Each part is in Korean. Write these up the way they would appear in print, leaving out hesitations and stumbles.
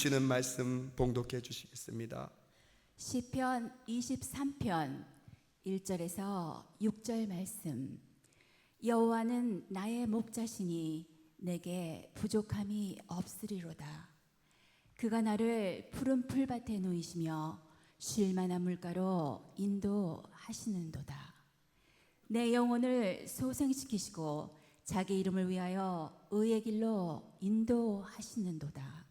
주시는 말씀 봉독해 주시겠습니다. 시편 23편 1절에서 6절 말씀. 여호와는 나의 목자시니 내게 부족함이 없으리로다. 그가 나를 푸른 풀밭에 놓이시며 쉴 만한 물가로 인도하시는도다. 내 영혼을 소생시키시고 자기 이름을 위하여 의의 길로 인도하시는도다.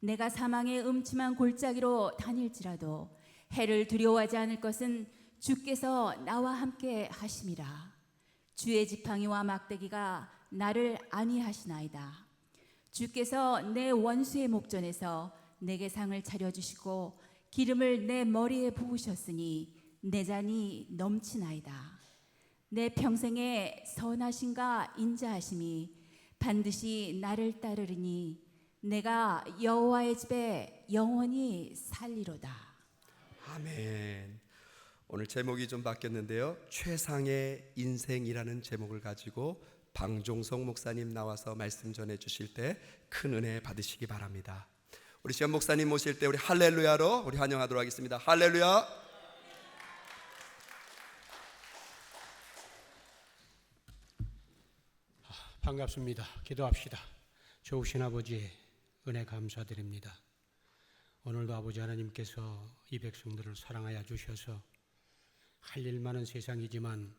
내가 사망의 음침한 골짜기로 다닐지라도 해를 두려워하지 않을 것은 주께서 나와 함께 하심이라. 주의 지팡이와 막대기가 나를 안위하시나이다. 주께서 내 원수의 목전에서 내게 상을 차려주시고 기름을 내 머리에 부으셨으니 내 잔이 넘치나이다. 내 평생에 선하심과 인자하심이 반드시 나를 따르리니 내가 여호와의 집에 영원히 살리로다. 아멘. 오늘 제목이 좀 바뀌었는데요. 최상의 인생이라는 제목을 가지고 방종석 목사님 나와서 말씀 전해 주실 때 큰 은혜 받으시기 바랍니다. 우리 시험 목사님 모실 때 우리 할렐루야로 우리 환영하도록 하겠습니다. 할렐루야. 반갑습니다. 기도합시다. 좋으신 아버지 은혜 감사드립니다. 오늘도 아버지 하나님께서 이 백성들을 사랑하여 주셔서 할 일 많은 세상이지만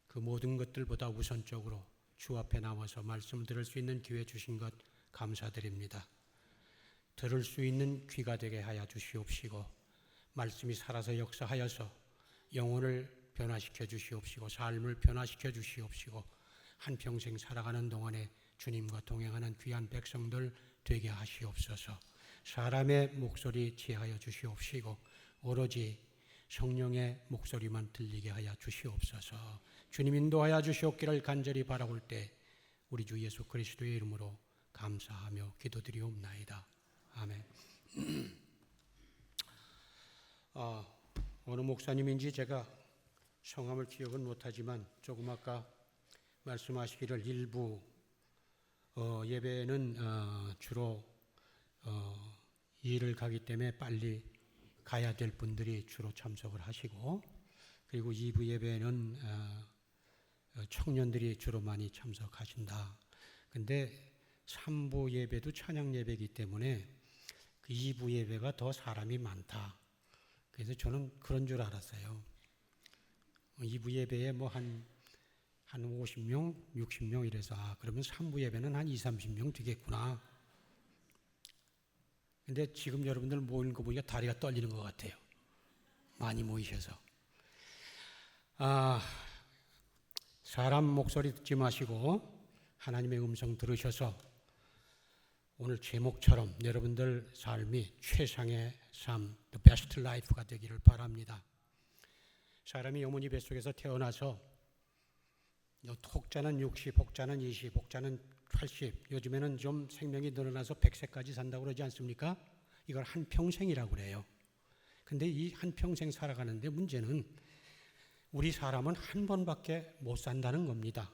그 모든 것들보다 우선적으로 주 앞에 나와서 말씀을 들을 수 있는 기회 주신 것 감사드립니다. 들을 수 있는 귀가 되게 하여 주시옵시고 말씀이 살아서 역사하여서 영혼을 변화시켜 주시옵시고 삶을 변화시켜 주시옵시고 한평생 살아가는 동안에 주님과 동행하는 귀한 백성들 되게 하시옵소서. 사람의 목소리 지하여 주시옵시고 오로지 성령의 목소리만 들리게 하여 주시옵소서. 주님 인도하여 주시옵기를 간절히 바라올 때 우리 주 예수 그리스도의 이름으로 감사하며 기도드리옵나이다. 아멘. 어느 목사님인지 제가 성함을 기억은 못하지만 조금 아까 말씀하시기를 일부 예배는 주로 일을 가기 때문에 빨리 가야 될 분들이 주로 참석을 하시고 그리고 2부 예배는 청년들이 주로 많이 참석하신다. 근데 3부 예배도 찬양 예배이기 때문에 그 2부 예배가 더 사람이 많다. 그래서 저는 그런 줄 알았어요. 2부 예배에 뭐 한 50명, 60명 이래서 그러면 3부 예배는 한 20, 30명 되겠구나. 근데 지금 여러분들 모이는 거 보니까 다리가 떨리는 것 같아요. 많이 모이셔서. 사람 목소리 듣지 마시고 하나님의 음성 들으셔서 오늘 제목처럼 여러분들 삶이 최상의 삶, the best life가 되기를 바랍니다. 사람이 어머니 뱃속에서 태어나서 혹자는 60, 혹자는 20, 혹자는 80, 요즘에는 좀 생명이 늘어나서 100세까지 산다고 그러지 않습니까? 이걸 한평생이라고 그래요. 근데 이 한평생 살아가는데 문제는 우리 사람은 한 번밖에 못 산다는 겁니다.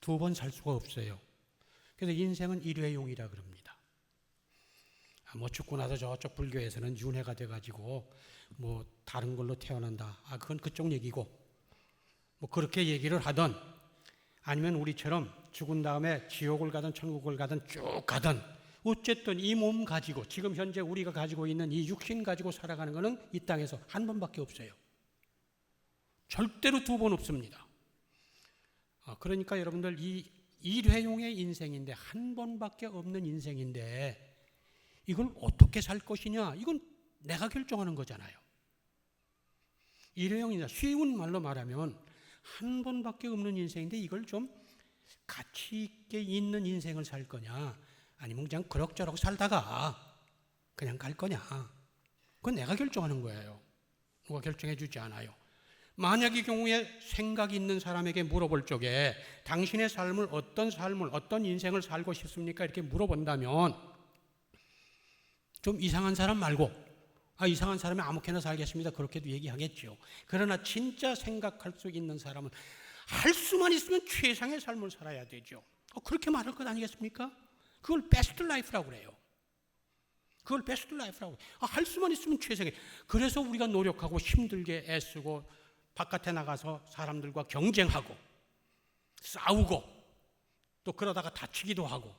2번 살 수가 없어요. 그래서 인생은 일회용이라 그럽니다. 뭐 죽고 나서 저쪽 불교에서는 윤회가 돼가지고 뭐 다른 걸로 태어난다. 그건 그쪽 얘기고 뭐 그렇게 얘기를 하던 아니면 우리처럼 죽은 다음에 지옥을 가든 천국을 가든 쭉 가든 어쨌든 이 몸 가지고 지금 현재 우리가 가지고 있는 이 육신 가지고 살아가는 것은 이 땅에서 한 번밖에 없어요. 절대로 2번 없습니다. 그러니까 여러분들 이 일회용의 인생인데 한 번밖에 없는 인생인데 이걸 어떻게 살 것이냐 이건 내가 결정하는 거잖아요. 일회용이냐 쉬운 말로 말하면 한 번밖에 없는 인생인데 이걸 좀 가치 있게 있는 인생을 살 거냐 아니면 그냥 그럭저럭 살다가 그냥 갈 거냐 그건 내가 결정하는 거예요. 누가 결정해 주지 않아요. 만약의 경우에 생각이 있는 사람에게 물어볼 적에 당신의 삶을 어떤 인생을 살고 싶습니까? 이렇게 물어본다면 좀 이상한 사람 말고 이상한 사람이 아무렇게나 살겠습니다. 그렇게도 얘기하겠죠. 그러나 진짜 생각할 수 있는 사람은 할 수만 있으면 최상의 삶을 살아야 되죠. 그렇게 말할 것 아니겠습니까? 그걸 베스트 라이프라고 그래요. 그걸 베스트 라이프라고. 할 수만 있으면 최상의. 그래서 우리가 노력하고 힘들게 애쓰고 바깥에 나가서 사람들과 경쟁하고 싸우고 또 그러다가 다치기도 하고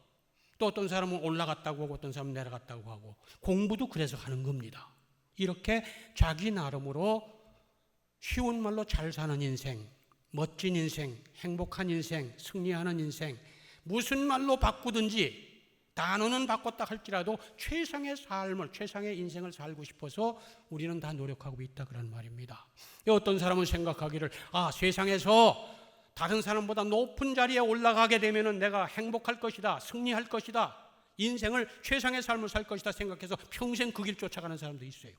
또 어떤 사람은 올라갔다고 하고 어떤 사람은 내려갔다고 하고 공부도 그래서 하는 겁니다. 이렇게 자기 나름으로 쉬운 말로 잘 사는 인생, 멋진 인생, 행복한 인생, 승리하는 인생, 무슨 말로 바꾸든지 단어는 바꿨다 할지라도 최상의 삶을, 최상의 인생을 살고 싶어서 우리는 다 노력하고 있다 그런 말입니다. 어떤 사람은 생각하기를 세상에서 다른 사람보다 높은 자리에 올라가게 되면 내가 행복할 것이다, 승리할 것이다, 인생을 최상의 삶을 살 것이다 생각해서 평생 그 길 쫓아가는 사람도 있어요.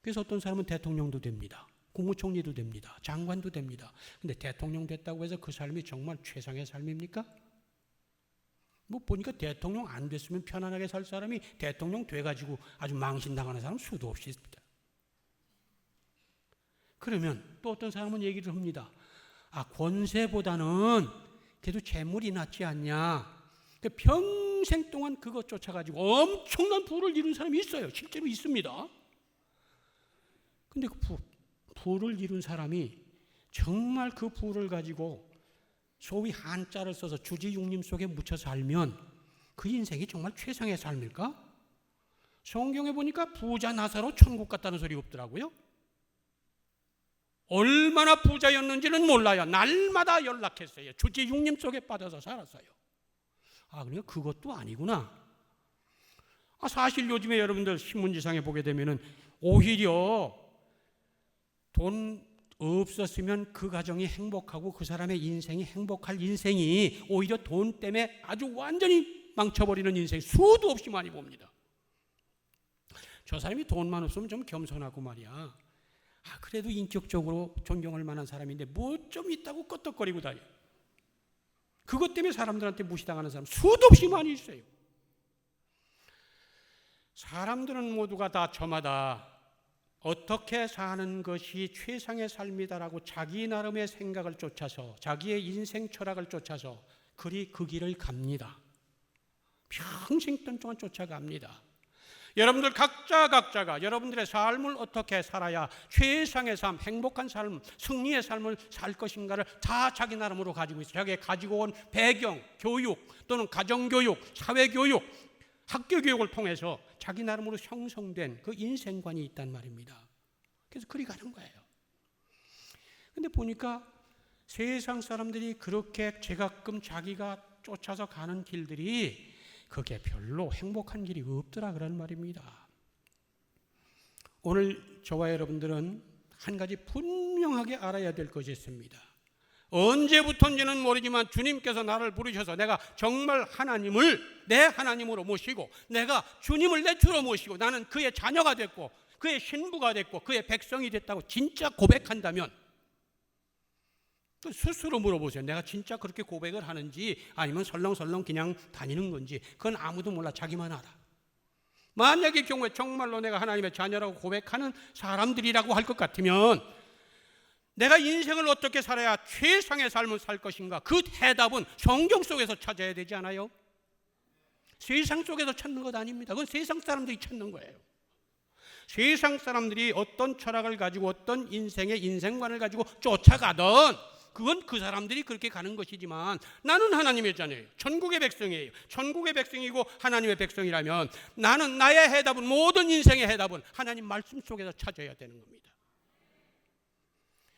그래서 어떤 사람은 대통령도 됩니다. 국무총리도 됩니다. 장관도 됩니다. 근데 대통령 됐다고 해서 그 삶이 정말 최상의 삶입니까? 보니까 대통령 안 됐으면 편안하게 살 사람이 대통령 돼가지고 아주 망신당하는 사람 수도 없이 있습니다. 그러면 또 어떤 사람은 얘기를 합니다. 권세보다는 그래도 재물이 낫지 않냐. 평생 동안 그것 쫓아가지고 엄청난 부를 이룬 사람이 있어요. 실제로 있습니다. 근데 그 부를 이룬 사람이 정말 그 부를 가지고 소위 한자를 써서 주지육림 속에 묻혀 살면 그 인생이 정말 최상의 삶일까? 성경에 보니까 부자 나사로 천국 갔다는 소리 없더라고요. 얼마나 부자였는지는 몰라요. 날마다 연락했어요. 주지육림 속에 빠져서 살았어요. 그러니까 그것도 아니구나. 사실 요즘에 여러분들 신문지상에 보게 되면은 오히려 돈 없었으면 그 가정이 행복하고 그 사람의 인생이 행복할 인생이 오히려 돈 때문에 아주 완전히 망쳐버리는 인생 수도 없이 많이 봅니다. 저 사람이 돈만 없으면 좀 겸손하고 말이야. 그래도 인격적으로 존경할 만한 사람인데 뭐 좀 있다고 끄떡거리고 다녀. 그것 때문에 사람들한테 무시당하는 사람 수도 없이 많이 있어요. 사람들은 모두가 다 저마다 어떻게 사는 것이 최상의 삶이다라고 자기 나름의 생각을 쫓아서 자기의 인생 철학을 쫓아서 그 길을 갑니다. 평생 동안 쫓아갑니다. 여러분들 각자가 여러분들의 삶을 어떻게 살아야 최상의 삶, 행복한 삶, 승리의 삶을 살 것인가를 다 자기 나름으로 가지고 있어요. 자기가 가지고 온 배경, 교육 또는 가정교육, 사회교육, 학교교육을 통해서 자기 나름으로 형성된 그 인생관이 있단 말입니다. 그래서 그리 가는 거예요. 근데 보니까 세상 사람들이 그렇게 제가끔 자기가 쫓아서 가는 길들이 그게 별로 행복한 길이 없더라 그런 말입니다. 오늘 저와 여러분들은 한 가지 분명하게 알아야 될 것이 있습니다. 언제부터인지는 모르지만 주님께서 나를 부르셔서 내가 정말 하나님을 내 하나님으로 모시고 내가 주님을 내 주로 모시고 나는 그의 자녀가 됐고 그의 신부가 됐고 그의 백성이 됐다고 진짜 고백한다면 스스로 물어보세요. 내가 진짜 그렇게 고백을 하는지 아니면 설렁설렁 그냥 다니는 건지 그건 아무도 몰라. 자기만 알아. 만약의 경우에 정말로 내가 하나님의 자녀라고 고백하는 사람들이라고 할 것 같으면 내가 인생을 어떻게 살아야 최상의 삶을 살 것인가? 그 해답은 성경 속에서 찾아야 되지 않아요? 세상 속에서 찾는 것 아닙니다. 그건 세상 사람들이 찾는 거예요. 세상 사람들이 어떤 철학을 가지고 어떤 인생의 인생관을 가지고 쫓아가든 그건 그 사람들이 그렇게 가는 것이지만 나는 하나님의 자녀예요. 천국의 백성이에요. 천국의 백성이고 하나님의 백성이라면 나는 나의 해답은 모든 인생의 해답은 하나님 말씀 속에서 찾아야 되는 겁니다.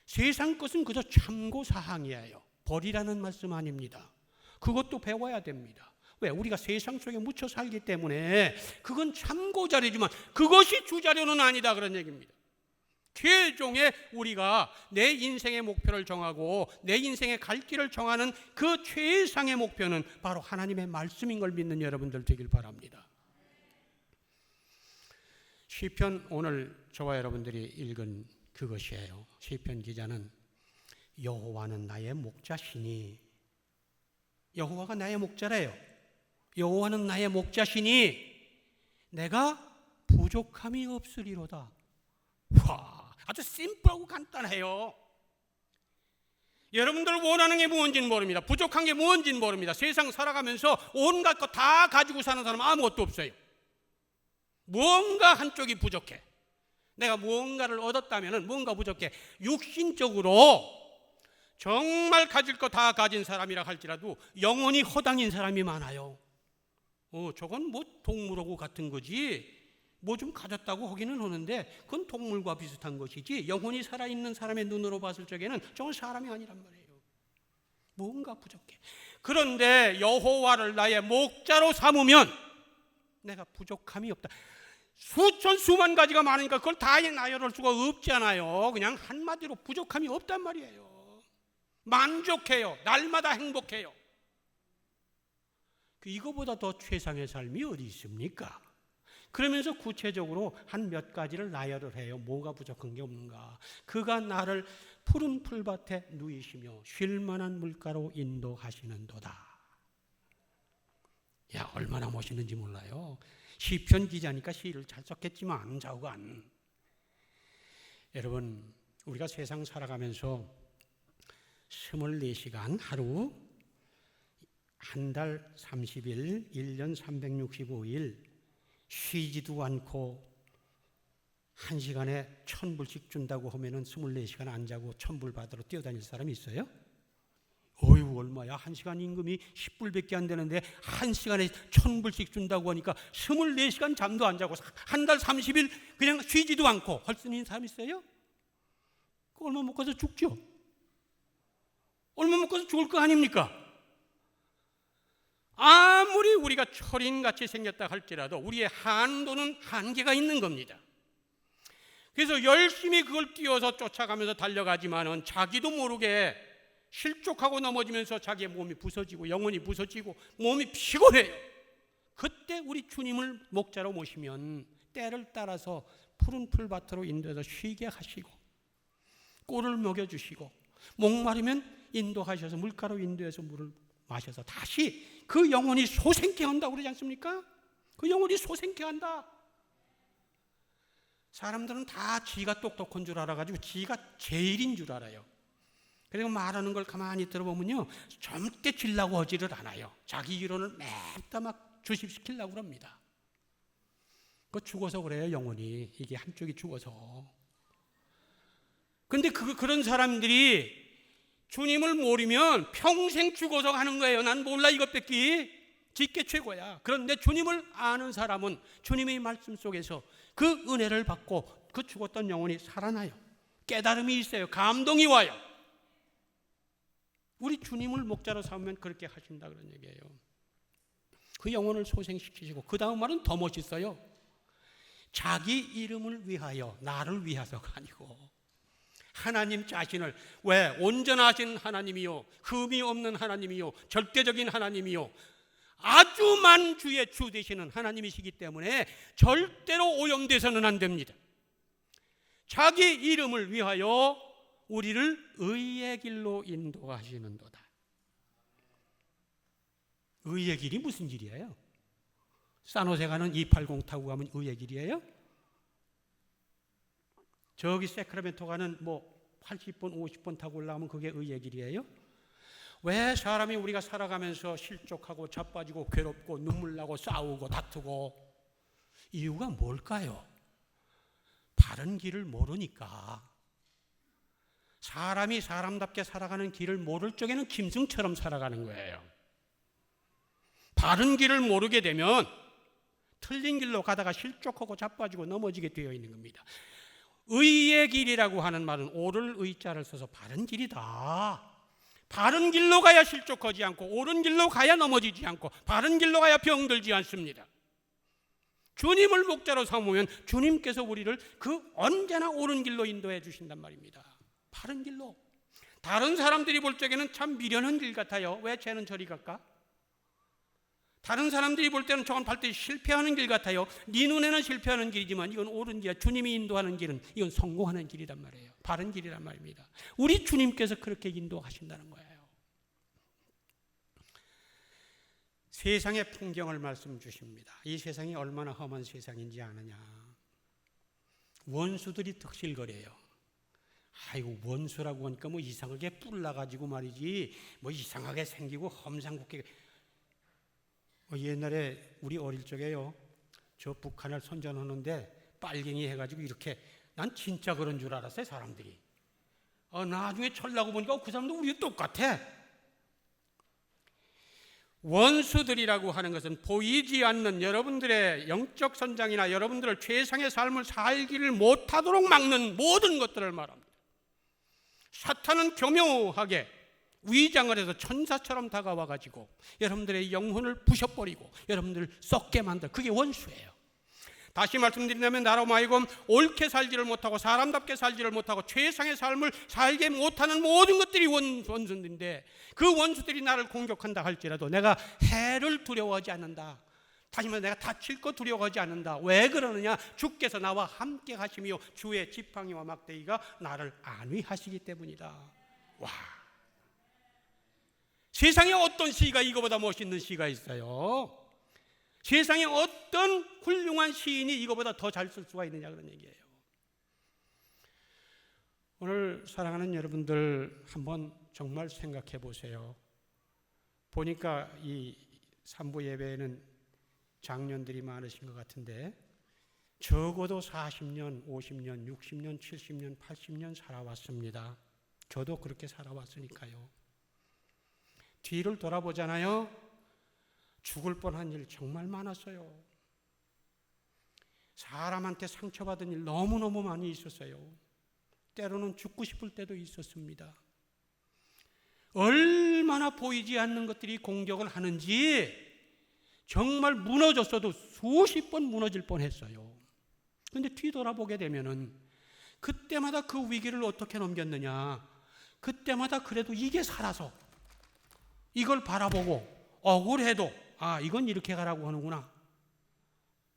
세상 것은 그저 참고사항이에요. 버리라는 말씀 아닙니다. 그것도 배워야 됩니다. 왜? 우리가 세상 속에 묻혀 살기 때문에 그건 참고자료지만 그것이 주자료는 아니다 그런 얘기입니다. 최종에 우리가 내 인생의 목표를 정하고 내 인생의 갈 길을 정하는 그 최상의 목표는 바로 하나님의 말씀인 걸 믿는 여러분들 되길 바랍니다. 시편 오늘 저와 여러분들이 읽은 그것이에요. 시편 기자는 여호와는 나의 목자시니 여호와가 나의 목자래요. 여호와는 나의 목자시니 내가 부족함이 없으리로다. 와, 아주 심플하고 간단해요. 여러분들 원하는 게 뭔지는 모릅니다. 부족한 게 뭔지는 모릅니다. 세상 살아가면서 온갖 거 다 가지고 사는 사람은 아무것도 없어요. 뭔가 한쪽이 부족해. 내가 무언가를 얻었다면 뭔가 부족해. 육신적으로 정말 가질 거 다 가진 사람이라 할지라도 영혼이 허당인 사람이 많아요. 저건 뭐 동물하고 같은 거지, 뭐 좀 가졌다고 하기는 하는데 그건 동물과 비슷한 것이지, 영혼이 살아있는 사람의 눈으로 봤을 적에는 저건 사람이 아니란 말이에요. 뭔가 부족해. 그런데 여호와를 나의 목자로 삼으면 내가 부족함이 없다. 수천 수만 가지가 많으니까 그걸 다 나열할 수가 없잖아요. 그냥 한마디로 부족함이 없단 말이에요. 만족해요. 날마다 행복해요. 이거보다 더 최상의 삶이 어디 있습니까? 그러면서 구체적으로 한 몇 가지를 나열을 해요. 뭐가 부족한 게 없는가. 그가 나를 푸른 풀밭에 누이시며 쉴만한 물가로 인도하시는도다. 야, 얼마나 멋있는지 몰라요. 시편 기자니까 시를 잘 썼겠지만 좌우간. 여러분, 우리가 세상 살아가면서 24시간 하루, 한 달 30일, 1년 365일 쉬지도 않고 1시간에 1,000불씩 준다고 하면은 24시간 안 자고 1,000불 받으러 뛰어다닐 사람이 있어요? 어휴, 얼마야? 1시간 임금이 10불밖에 안 되는데 1시간에 1,000불씩 준다고 하니까 24시간 잠도 안 자고 한 달 30일 그냥 쉬지도 않고 할 수 있는 사람 있어요? 그 얼마 못 가서 죽죠? 얼마 못 가서 죽을 거 아닙니까? 아무리 우리가 철인같이 생겼다 할지라도 우리의 한도는 한계가 있는 겁니다. 그래서 열심히 그걸 뛰어서 쫓아가면서 달려가지만은 자기도 모르게 실족하고 넘어지면서 자기의 몸이 부서지고 영혼이 부서지고 몸이 피곤해요. 그때 우리 주님을 목자로 모시면 때를 따라서 푸른 풀밭으로 인도해서 쉬게 하시고 꿀을 먹여주시고 목마르면 인도하셔서 물가로 인도해서 물을 마셔서 다시 그 영혼이 소생케 한다고 그러지 않습니까? 그 영혼이 소생케 한다. 사람들은 다 지가 똑똑한 줄 알아가지고 지가 제일인 줄 알아요. 그리고 말하는 걸 가만히 들어보면요, 절대 질라고 하지를 않아요. 자기 이론을 맵다 막 주십시키려고 합니다. 그거 죽어서 그래요, 영혼이. 이게 한쪽이 죽어서. 근데 그런 사람들이 주님을 모르면 평생 죽어서 가는 거예요. 난 몰라 이것밖에. 지게 최고야. 그런데 주님을 아는 사람은 주님의 말씀 속에서 그 은혜를 받고 그 죽었던 영혼이 살아나요. 깨달음이 있어요. 감동이 와요. 우리 주님을 목자로 삼으면 그렇게 하신다 그런 얘기예요. 그 영혼을 소생시키시고 그 다음 말은 더 멋있어요. 자기 이름을 위하여, 나를 위해서가 아니고 하나님 자신을, 왜? 온전하신 하나님이요, 흠이 없는 하나님이요, 절대적인 하나님이요, 아주 만주의 주 되시는 하나님이시기 때문에 절대로 오염돼서는 안 됩니다. 자기 이름을 위하여 우리를 의의 길로 인도하시는도다. 의의 길이 무슨 길이에요? 산호세 가는 280 타고 가면 의의 길이에요? 저기 세크라멘토 가는 뭐 80번, 50번 타고 올라가면 그게 의의 길이에요? 왜 사람이 우리가 살아가면서 실족하고 자빠지고 괴롭고 눈물 나고 싸우고 다투고, 이유가 뭘까요? 바른 길을 모르니까. 사람이 사람답게 살아가는 길을 모를 적에는 짐승처럼 살아가는 거예요. 바른 길을 모르게 되면 틀린 길로 가다가 실족하고 자빠지고 넘어지게 되어 있는 겁니다. 의의 길이라고 하는 말은 옳을 의자를 써서 바른 길이다. 바른 길로 가야 실족하지 않고, 옳은 길로 가야 넘어지지 않고, 바른 길로 가야 병들지 않습니다. 주님을 목자로 삼으면 주님께서 우리를 그 언제나 옳은 길로 인도해 주신단 말입니다. 바른 길로. 다른 사람들이 볼 적에는 참 미련한 길 같아요. 왜 쟤는 저리 갈까? 다른 사람들이 볼 때는 저건 발등에 실패하는 길 같아요. 네 눈에는 실패하는 길이지만 이건 옳은 길이야. 주님이 인도하는 길은 이건 성공하는 길이란 말이에요. 바른 길이란 말입니다. 우리 주님께서 그렇게 인도하신다는 거예요. 세상의 풍경을 말씀 주십니다. 이 세상이 얼마나 험한 세상인지 아느냐. 원수들이 득실거려요. 아이고 원수라고 하니까 뭐 이상하게 뿔나가지고 말이지 뭐 이상하게 생기고 험상궂게. 옛날에 우리 어릴 적에요, 저 북한을 선전하는데 빨갱이 해가지고 이렇게, 난 진짜 그런 줄 알았어요 사람들이. 나중에 철나고 보니까 그 사람도 우리가 똑같아. 원수들이라고 하는 것은 보이지 않는 여러분들의 영적 선장이나 여러분들을 최상의 삶을 살기를 못하도록 막는 모든 것들을 말합니다. 사탄은 교묘하게 위장을 해서 천사처럼 다가와가지고 여러분들의 영혼을 부셔버리고 여러분들을 썩게 만들, 그게 원수예요. 다시 말씀드린다면 나로 하여금 옳게 살지를 못하고 사람답게 살지를 못하고 최상의 삶을 살게 못하는 모든 것들이 원수인데, 그 원수들이 나를 공격한다 할지라도 내가 해를 두려워하지 않는다. 다시 말해 내가 다칠 거 두려워하지 않는다. 왜 그러느냐? 주께서 나와 함께 하시며 주의 지팡이와 막대기가 나를 안위하시기 때문이다. 와, 세상에 어떤 시가 이거보다 멋있는 시가 있어요? 세상에 어떤 훌륭한 시인이 이거보다 더 잘 쓸 수가 있느냐, 그런 얘기예요. 오늘 사랑하는 여러분들, 한번 정말 생각해 보세요. 보니까 이 3부 예배에는 장년들이 많으신 것 같은데 적어도 40년, 50년, 60년, 70년, 80년 살아왔습니다. 저도 그렇게 살아왔으니까요. 뒤를 돌아보잖아요. 죽을 뻔한 일 정말 많았어요. 사람한테 상처받은 일 너무너무 많이 있었어요. 때로는 죽고 싶을 때도 있었습니다. 얼마나 보이지 않는 것들이 공격을 하는지 정말 무너졌어도 수십 번 무너질 뻔했어요. 그런데 뒤돌아보게 되면은 그때마다 그 위기를 어떻게 넘겼느냐, 그때마다 그래도 이게 살아서 이걸 바라보고 억울해도 이건 이렇게 가라고 하는구나,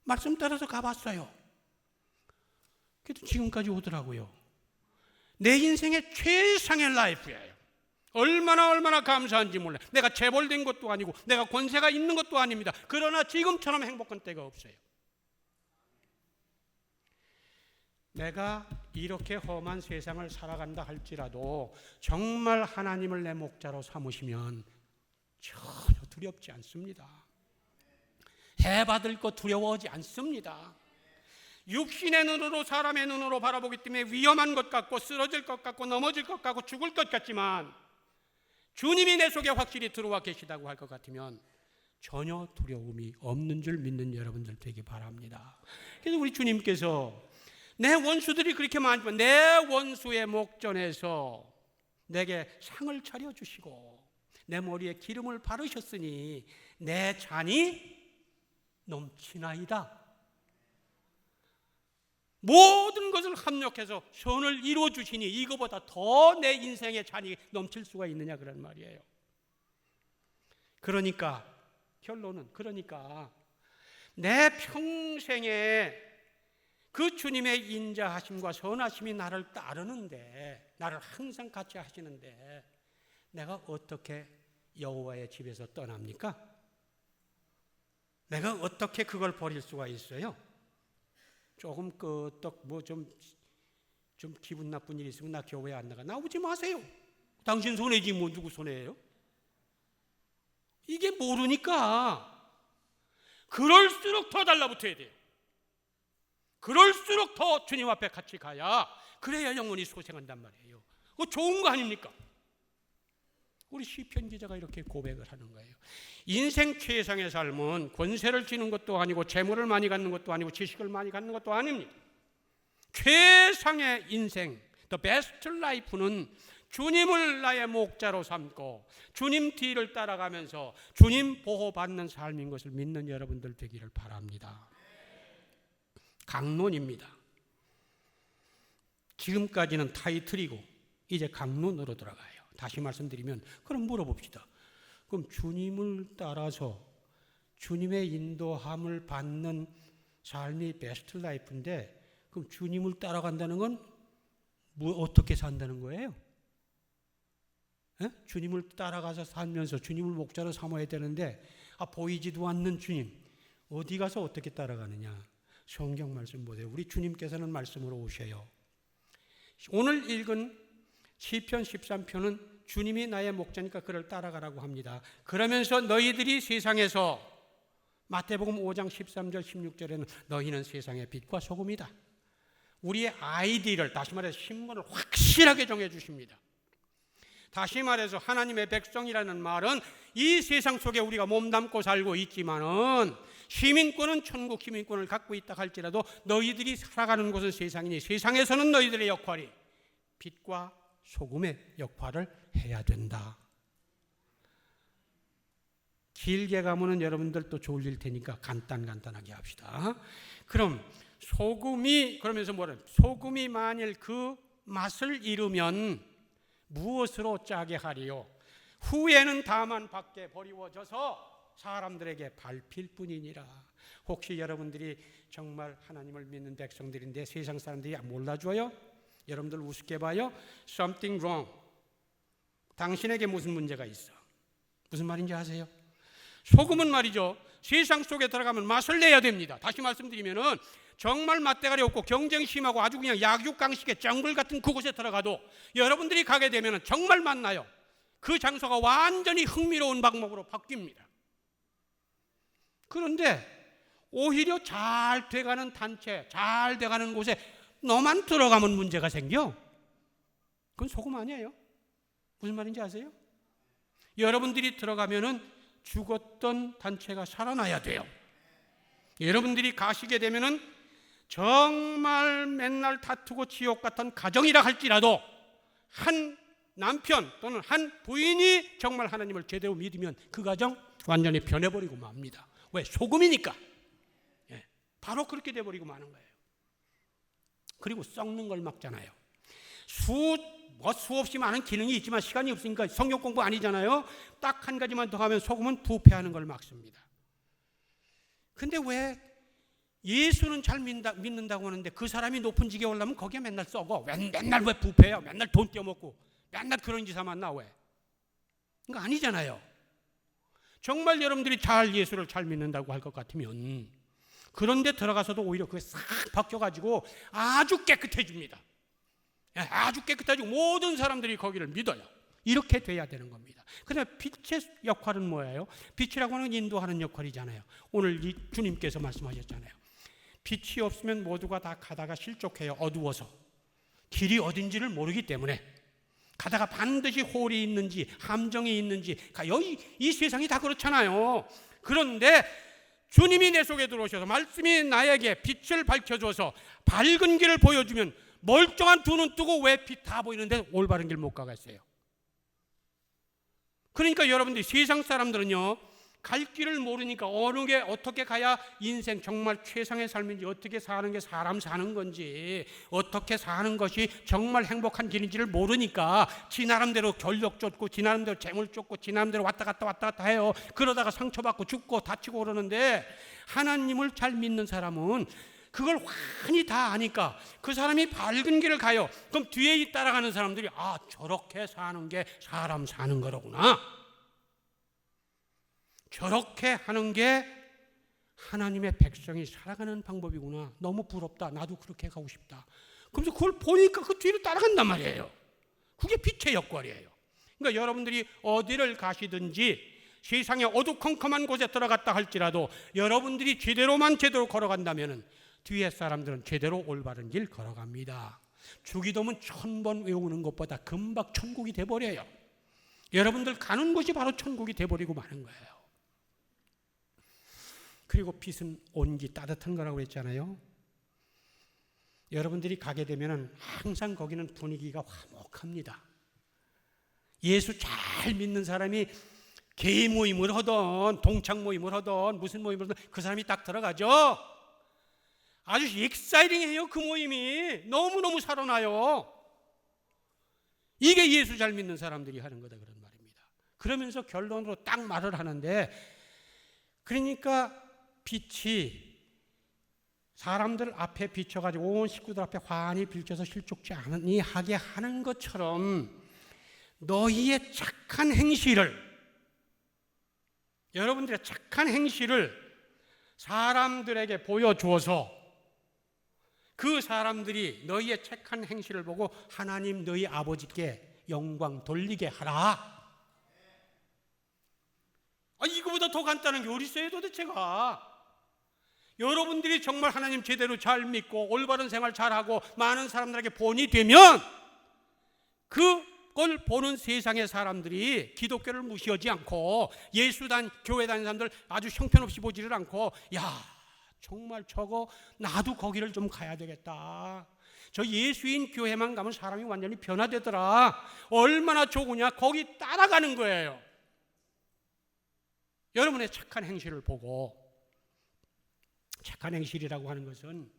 말씀 따라서 가봤어요. 그래도 지금까지 오더라고요. 내 인생의 최상의 라이프예요. 얼마나 감사한지 몰라요. 내가 재벌된 것도 아니고 내가 권세가 있는 것도 아닙니다. 그러나 지금처럼 행복한 때가 없어요. 내가 이렇게 험한 세상을 살아간다 할지라도 정말 하나님을 내 목자로 삼으시면 전혀 두렵지 않습니다. 해받을 것 두려워하지 않습니다. 육신의 눈으로, 사람의 눈으로 바라보기 때문에 위험한 것 같고 쓰러질 것 같고 넘어질 것 같고 죽을 것 같지만, 주님이 내 속에 확실히 들어와 계시다고 할 것 같으면 전혀 두려움이 없는 줄 믿는 여러분들 되기 바랍니다. 그래서 우리 주님께서 내 원수들이 그렇게 많지만 내 원수의 목전에서 내게 상을 차려주시고 내 머리에 기름을 바르셨으니 내 잔이 넘치나이다. 모든 것을 합력해서 선을 이루어주시니 이거보다 더 내 인생의 잔이 넘칠 수가 있느냐, 그런 말이에요. 그러니까 결론은, 그러니까 내 평생에 그 주님의 인자하심과 선하심이 나를 따르는데, 나를 항상 같이 하시는데 내가 어떻게 여호와의 집에서 떠납니까? 내가 어떻게 그걸 버릴 수가 있어요? 조금 끄떡 좀 기분 나쁜 일이 있으면 나 교회 안 나오지 마세요. 당신 손해지 뭐 누구 손해예요? 이게 모르니까 그럴수록 더 달라붙어야 돼요. 그럴수록 더 주님 앞에 같이 가야, 그래야 영혼이 소생한단 말이에요. 그거 좋은 거 아닙니까? 우리 시편 기자가 이렇게 고백을 하는 거예요. 인생 최상의 삶은 권세를 쥐는 것도 아니고 재물을 많이 갖는 것도 아니고 지식을 많이 갖는 것도 아닙니다. 최상의 인생, the best life는 주님을 나의 목자로 삼고 주님 뒤를 따라가면서 주님 보호받는 삶인 것을 믿는 여러분들 되기를 바랍니다. 강론입니다. 지금까지는 타이틀이고 이제 강론으로 들어가요. 다시 말씀드리면, 그럼 물어봅시다. 그럼 주님을 따라서 주님의 인도함을 받는 삶이 베스트 라이프인데, 그럼 주님을 따라간다는 건 어떻게 산다는 거예요? 주님을 따라가서 살면서 주님을 목자로 삼아야 되는데 보이지도 않는 주님, 어디 가서 어떻게 따라가느냐? 성경 말씀 보세요. 우리 주님께서는 말씀으로 오셔요. 오늘 읽은 시편 13편은 주님이 나의 목자니까 그를 따라가라고 합니다. 그러면서 너희들이 세상에서, 마태복음 5장 13절 16절에는 너희는 세상의 빛과 소금이다. 우리의 아이디를, 다시 말해서 신분을 확실하게 정해 주십니다. 다시 말해서 하나님의 백성이라는 말은 이 세상 속에 우리가 몸담고 살고 있지만은 시민권은 천국 시민권을 갖고 있다 할지라도 너희들이 살아가는 곳은 세상이니 세상에서는 너희들의 역할이 빛과 소금의 역할을 해야 된다. 길게 가면은 여러분들 또 졸릴 테니까 간단하게 합시다. 그럼 소금이, 그러면서 뭐래? 소금이 만일 그 맛을 잃으면 무엇으로 짜게 하리요? 후에는 다만 밖에 버리워져서 사람들에게 밟힐 뿐이니라. 혹시 여러분들이 정말 하나님을 믿는 백성들인데 세상 사람들이 몰라줘요? 여러분들 우습게 봐요? Something wrong. 당신에게 무슨 문제가 있어? 무슨 말인지 아세요? 소금은 말이죠, 세상 속에 들어가면 맛을 내야 됩니다. 다시 말씀드리면은 정말 맛대가리 없고 경쟁이 심하고 아주 그냥 약육강식의 정글 같은 그곳에 들어가도 여러분들이 가게 되면 정말 맛나요. 그 장소가 완전히 흥미로운 방법으로 바뀝니다. 그런데 오히려 잘 돼가는 단체, 잘 돼가는 곳에 너만 들어가면 문제가 생겨. 그건 소금 아니에요. 무슨 말인지 아세요? 여러분들이 들어가면은 죽었던 단체가 살아나야 돼요. 여러분들이 가시게 되면은 정말 맨날 다투고 지옥 같은 가정이라 할지라도 한 남편 또는 한 부인이 정말 하나님을 제대로 믿으면 그 가정 완전히 변해버리고 맙니다. 왜? 소금이니까. 바로 그렇게 돼버리고 마는 거예요. 그리고 썩는 걸 막잖아요. 수없이 많은 기능이 있지만 시간이 없으니까 성경 공부 아니잖아요. 딱 한 가지만 더 하면 소금은 부패하는 걸 막습니다. 근데 왜 예수는 잘 믿는다고 하는데 그 사람이 높은 직에 올라면 거기에 맨날 썩어? 맨날 왜 부패해요? 맨날 돈 떼어먹고 맨날 그런 짓 하면 나 왜? 그거 아니잖아요. 정말 여러분들이 예수를 잘 믿는다고 할 것 같으면 그런데 들어가서도 오히려 그게 싹 바뀌어가지고 아주 깨끗해집니다. 아주 깨끗해지고 모든 사람들이 거기를 믿어요. 이렇게 돼야 되는 겁니다. 그다음에 빛의 역할은 뭐예요? 빛이라고 하는 인도하는 역할이잖아요. 오늘 이 주님께서 말씀하셨잖아요. 빛이 없으면 모두가 다 가다가 실족해요. 어두워서 길이 어딘지를 모르기 때문에 가다가 반드시 홀이 있는지 함정이 있는지 여기 이 세상이 다 그렇잖아요. 그런데 주님이 내 속에 들어오셔서 말씀이 나에게 빛을 밝혀줘서 밝은 길을 보여주면 멀쩡한 두 눈 뜨고 왜 빛 다 보이는데 올바른 길 못 가겠어요? 그러니까 여러분들이 세상 사람들은요 갈 길을 모르니까 어느 게 어떻게 가야 인생 정말 최상의 삶인지, 어떻게 사는 게 사람 사는 건지, 어떻게 사는 것이 정말 행복한 길인지를 모르니까 지 나름대로 권력 쫓고 지 나름대로 재물 쫓고 지 나름대로 왔다 갔다 해요. 그러다가 상처받고 죽고 다치고 그러는데 하나님을 잘 믿는 사람은 그걸 환히 다 아니까 그 사람이 밝은 길을 가요. 그럼 뒤에 따라가는 사람들이 저렇게 사는 게 사람 사는 거로구나, 저렇게 하는 게 하나님의 백성이 살아가는 방법이구나, 너무 부럽다, 나도 그렇게 가고 싶다. 그래서 그걸 보니까 그 뒤로 따라간단 말이에요. 그게 빛의 역할이에요. 그러니까 여러분들이 어디를 가시든지 세상의 어두컴컴한 곳에 들어갔다 할지라도 여러분들이 제대로 걸어간다면 뒤에 사람들은 제대로 올바른 길 걸어갑니다. 주기도문 1000번 외우는 것보다 금방 천국이 돼버려요. 여러분들 가는 곳이 바로 천국이 돼버리고 마는 거예요. 그리고 빛은 온기, 따뜻한 거라고 했잖아요. 여러분들이 가게 되면 항상 거기는 분위기가 화목합니다. 예수 잘 믿는 사람이 개인 모임을 하던 동창 모임을 하던 무슨 모임을 하던 그 사람이 딱 들어가죠. 아주 익사이팅해요. 그 모임이 너무너무 살아나요. 이게 예수 잘 믿는 사람들이 하는 거다, 그런 말입니다. 그러면서 결론으로 딱 말을 하는데, 그러니까 빛이 사람들 앞에 비춰가지고 온 식구들 앞에 환히 비춰서 실족지 않으니 하게 하는 것처럼 너희의 착한 행실을, 여러분들의 착한 행실을 사람들에게 보여주어서 그 사람들이 너희의 착한 행실을 보고 하나님 너희 아버지께 영광 돌리게 하라. 이거보다 더 간단한 게 어디 있어요 도대체가. 여러분들이 정말 하나님 제대로 잘 믿고 올바른 생활 잘하고 많은 사람들에게 본이 되면 그걸 보는 세상의 사람들이 기독교를 무시하지 않고 교회 다니는 사람들 아주 형편없이 보지를 않고, 야 정말 저거 나도 거기를 좀 가야 되겠다, 저 예수인 교회만 가면 사람이 완전히 변화되더라, 얼마나 좋으냐, 거기 따라가는 거예요. 여러분의 착한 행실을 보고, 착한 행실이라고 하는 것은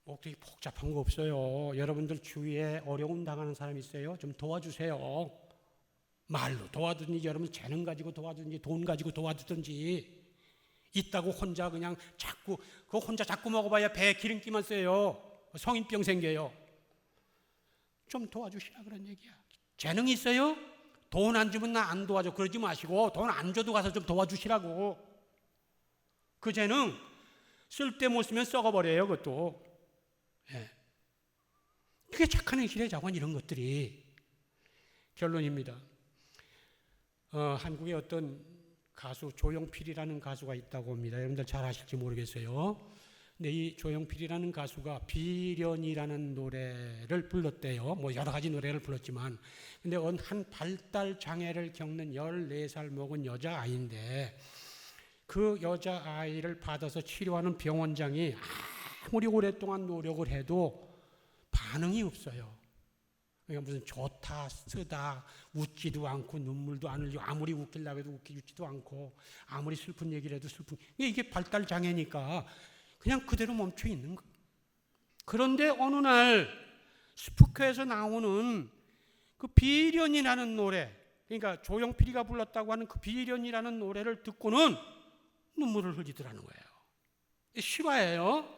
뭐 그렇게 복잡한 거 없어요. 여러분들 주위에 어려움 당하는 사람 있어요? 좀 도와주세요. 말로 도와주든지, 여러분 재능 가지고 도와주든지, 돈 가지고 도와주든지. 있다고 혼자 그냥 자꾸 먹어봐야 배에 기름기만 써요. 성인병 생겨요. 좀 도와주시라 그런 얘기야. 재능 있어요? 돈 안 주면 나 안 도와줘 그러지 마시고 돈 안 줘도 가서 좀 도와주시라고. 그 재능 쓸데 못 쓰면 썩어버려요. 그것도. 예. 그게 착한 행실의 자관, 이런 것들이. 결론입니다. 한국에 어떤 가수 조용필이라는 가수가 있다고 합니다. 여러분들 잘 아실지 모르겠어요. 근데 이 조용필이라는 가수가 비련이라는 노래를 불렀대요. 뭐 여러 가지 노래를 불렀지만, 근데 한 발달 장애를 겪는 14살 먹은 여자아이인데, 그 여자아이를 받아서 치료하는 병원장이 아무리 오랫동안 노력을 해도 반응이 없어요. 그러니까 무슨 좋다, 쓰다, 웃지도 않고 눈물도 안 흘리고, 아무리 웃기려고 해도 웃기지도 않고, 아무리 슬픈 얘기를 해도 이게 발달 장애니까 그냥 그대로 멈춰 있는 거예요. 그런데 어느 날 스푸크에서 나오는 그 비련이라는 노래, 그러니까 조용필이가 불렀다고 하는 그 비련이라는 노래를 듣고는 눈물을 흘리더라는 거예요. 실화예요.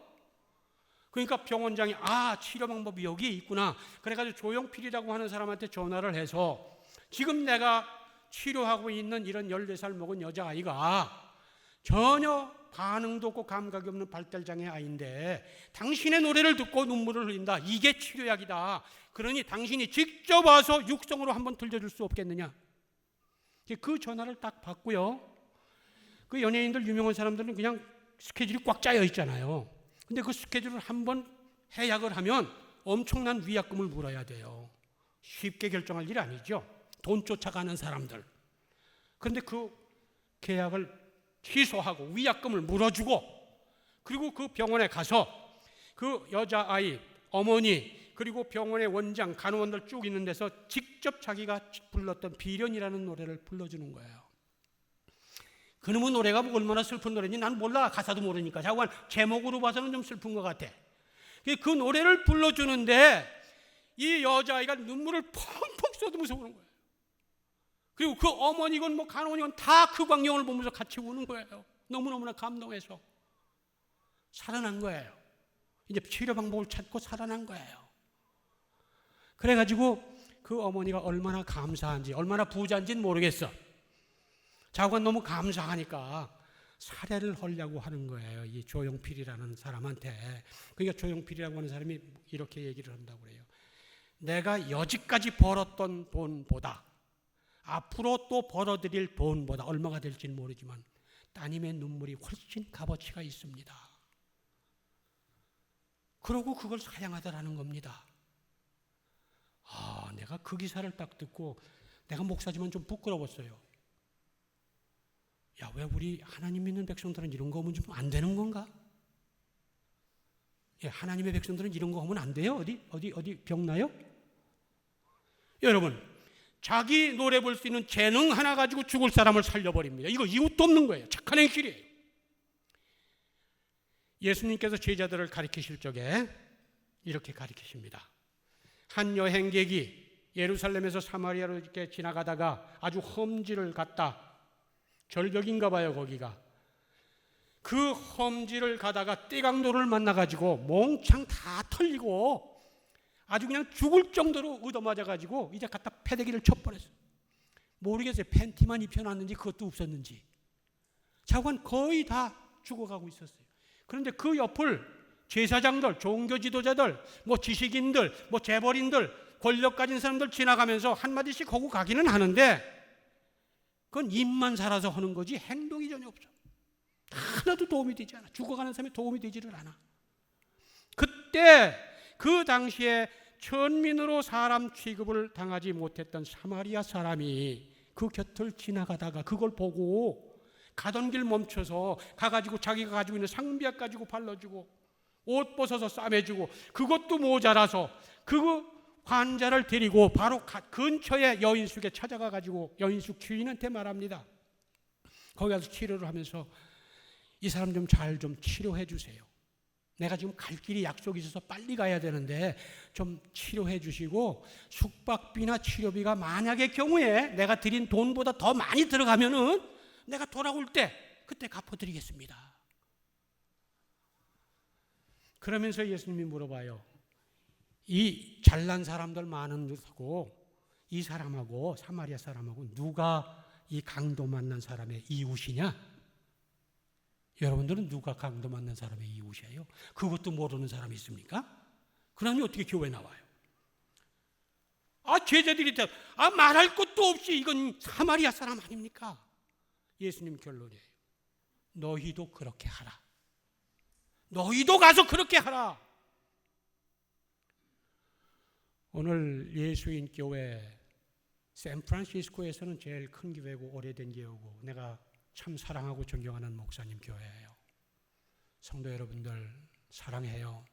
그러니까 병원장이 치료 방법이 여기에 있구나. 그래가지고 조용필이라고 하는 사람한테 전화를 해서, 지금 내가 치료하고 있는 이런 14살 먹은 여자아이가 전혀 반응도 없고 감각이 없는 발달장애 아이인데 당신의 노래를 듣고 눈물을 흘린다. 이게 치료약이다. 그러니 당신이 직접 와서 육성으로 한번 들려줄 수 없겠느냐. 그 전화를 딱 받고요. 그 연예인들, 유명한 사람들은 그냥 스케줄이 꽉 짜여 있잖아요. 근데 그 스케줄을 한번 해약을 하면 엄청난 위약금을 물어야 돼요. 쉽게 결정할 일 아니죠. 돈 쫓아가는 사람들. 그런데 그 계약을 취소하고 위약금을 물어주고, 그리고 그 병원에 가서 그 여자아이 어머니 그리고 병원의 원장, 간호원들 쭉 있는 데서 직접 자기가 불렀던 비련이라는 노래를 불러주는 거예요. 그놈의 노래가 뭐 얼마나 슬픈 노래인지 난 몰라. 가사도 모르니까. 자관 제목으로 봐서는 좀 슬픈 것 같아. 그 노래를 불러주는데 이 여자아이가 눈물을 펑펑 쏟으면서 우는 거예요. 그리고 그 어머니건 뭐 간호원이건 다 그 광경을 보면서 같이 우는 거예요. 너무너무나 감동해서 살아난 거예요. 이제 치료 방법을 찾고 살아난 거예요. 그래가지고 그 어머니가 얼마나 감사한지, 얼마나 부자인지는 모르겠어. 자관 너무 감사하니까 사례를 하려고 하는 거예요. 이 조용필이라는 사람한테. 그러니까 조용필이라고 하는 사람이 이렇게 얘기를 한다고 그래요. 내가 여지까지 벌었던 돈보다 앞으로 또 벌어들일 돈보다 얼마가 될지는 모르지만 따님의 눈물이 훨씬 값어치가 있습니다. 그러고 그걸 사양하더라는 겁니다. 내가 그 기사를 딱 듣고 내가 목사지만 좀 부끄러웠어요. 야, 왜 우리 하나님 믿는 백성들은 이런 거 하면 좀 안 되는 건가? 하나님의 백성들은 이런 거 하면 안 돼요? 어디 병나요? 여러분, 자기 노래 볼 수 있는 재능 하나 가지고 죽을 사람을 살려버립니다. 이거 이웃도 없는 거예요. 착한 행실이에요. 예수님께서 제자들을 가리키실 적에 이렇게 가리키십니다. 한 여행객이 예루살렘에서 사마리아로 이렇게 지나가다가 아주 험지를 갔다. 절벽인가 봐요, 거기가. 그 험지를 가다가 떼강도를 만나가지고 몽창 다 털리고 아주 그냥 죽을 정도로 얻어맞아가지고 이제 갖다 패대기를 쳐버렸어요. 모르겠어요. 팬티만 입혀놨는지 그것도 없었는지. 자관 거의 다 죽어가고 있었어요. 그런데 그 옆을 제사장들, 종교 지도자들, 뭐 지식인들, 뭐 재벌인들, 권력 가진 사람들 지나가면서 한마디씩 하고 가기는 하는데 그건 입만 살아서 하는 거지 행동이 전혀 없어. 하나도 도움이 되지 않아. 죽어가는 사람이 도움이 되지를 않아. 그때 그 당시에 천민으로 사람 취급을 당하지 못했던 사마리아 사람이 그 곁을 지나가다가 그걸 보고 가던 길 멈춰서 가가지고 자기가 가지고 있는 상비약 가지고 발라주고 옷 벗어서 싸매주고 그것도 모자라서 그 환자를 데리고 바로 근처에 여인숙에 찾아가 가지고 여인숙 주인한테 말합니다. 거기 가서 치료를 하면서 이 사람 좀 잘 좀 치료해 주세요. 내가 지금 갈 길이 약속이 있어서 빨리 가야 되는데 좀 치료해 주시고 숙박비나 치료비가 만약의 경우에 내가 드린 돈보다 더 많이 들어가면은 내가 돌아올 때 그때 갚아드리겠습니다. 그러면서 예수님이 물어봐요. 이 잘난 사람들 많은 데하고 이 사람하고 사마리아 사람하고 누가 이 강도 만난 사람의 이웃이냐? 여러분들은 누가 강도 만난 사람의 이웃이에요? 그것도 모르는 사람이 있습니까? 그러면 어떻게 교회 나와요? 제자들이 말할 것도 없이 이건 사마리아 사람 아닙니까? 예수님 결론이에요. 너희도 그렇게 하라. 너희도 가서 그렇게 하라. 오늘 예수인 교회 샌프란시스코에서는 제일 큰 교회고 오래된 교회고 내가 참 사랑하고 존경하는 목사님 교회예요. 성도 여러분들 사랑해요.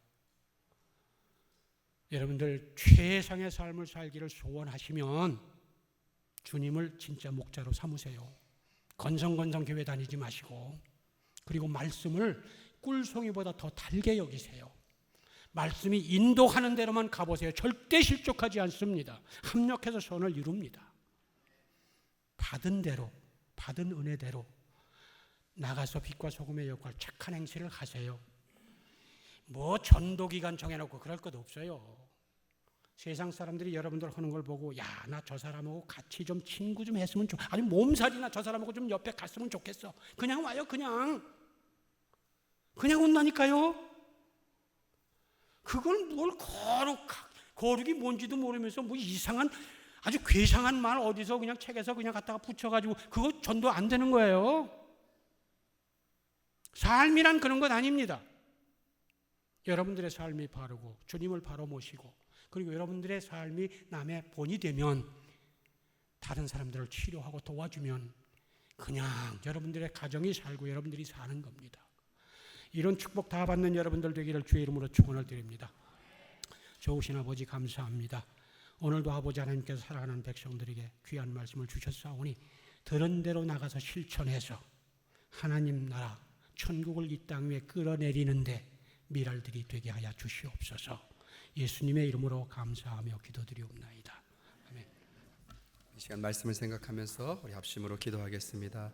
여러분들 최상의 삶을 살기를 소원하시면 주님을 진짜 목자로 삼으세요. 건성건성 교회 다니지 마시고 그리고 말씀을 꿀송이보다 더 달게 여기세요. 말씀이 인도하는 대로만 가보세요. 절대 실족하지 않습니다. 합력해서 선을 이룹니다. 받은 대로 받은 은혜대로 나가서 빛과 소금의 역할 착한 행실을 하세요. 뭐 전도기간 정해놓고 그럴 것 없어요. 세상 사람들이 여러분들 하는 걸 보고 야, 나 저 사람하고 같이 좀 친구 좀 했으면 좋 아니 몸살이나 저 사람하고 좀 옆에 갔으면 좋겠어. 그냥 와요. 그냥 온다니까요. 그걸 뭘 거룩이 뭔지도 모르면서 뭐 이상한 아주 괴상한 말 어디서 그냥 책에서 그냥 갖다가 붙여가지고 그거 전도 안 되는 거예요. 삶이란 그런 것 아닙니다. 여러분들의 삶이 바르고 주님을 바로 모시고 그리고 여러분들의 삶이 남의 본이 되면 다른 사람들을 치료하고 도와주면 그냥 여러분들의 가정이 살고 여러분들이 사는 겁니다. 이런 축복 다 받는 여러분들 되기를 주의 이름으로 축원을 드립니다. 좋으신 아버지 감사합니다. 오늘도 아버지 하나님께서 사랑하는 백성들에게 귀한 말씀을 주셨사오니 들은 대로 나가서 실천해서 하나님 나라 천국을 이 땅 위에 끌어내리는데 미랄들이 되게 하여 주시옵소서. 예수님의 이름으로 감사하며 기도드리옵나이다. 아멘. 이 시간 말씀을 생각하면서 우리 합심으로 기도하겠습니다.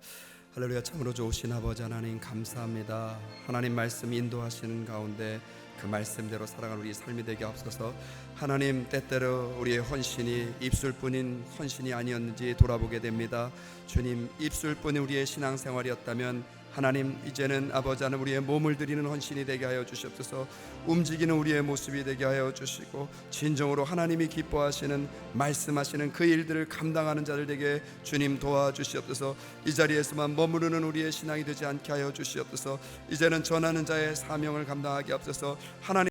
할렐루야. 참으로 좋으신 아버지 하나님 감사합니다. 하나님 말씀 인도하시는 가운데 그 말씀대로 살아가는 우리 삶이 되게 앞서서 하나님 때때로 우리의 헌신이 입술뿐인 헌신이 아니었는지 돌아보게 됩니다. 주님 입술뿐인 우리의 신앙생활이었다면 하나님 이제는 아버지 하나님 우리의 몸을 드리는 헌신이 되게 하여 주시옵소서. 움직이는 우리의 모습이 되게 하여 주시고 진정으로 하나님이 기뻐하시는 말씀하시는 그 일들을 감당하는 자들 되게 주님 도와주시옵소서. 이 자리에서만 머무르는 우리의 신앙이 되지 않게 하여 주시옵소서. 이제는 전하는 자의 사명을 감당하게 앞서서 하나님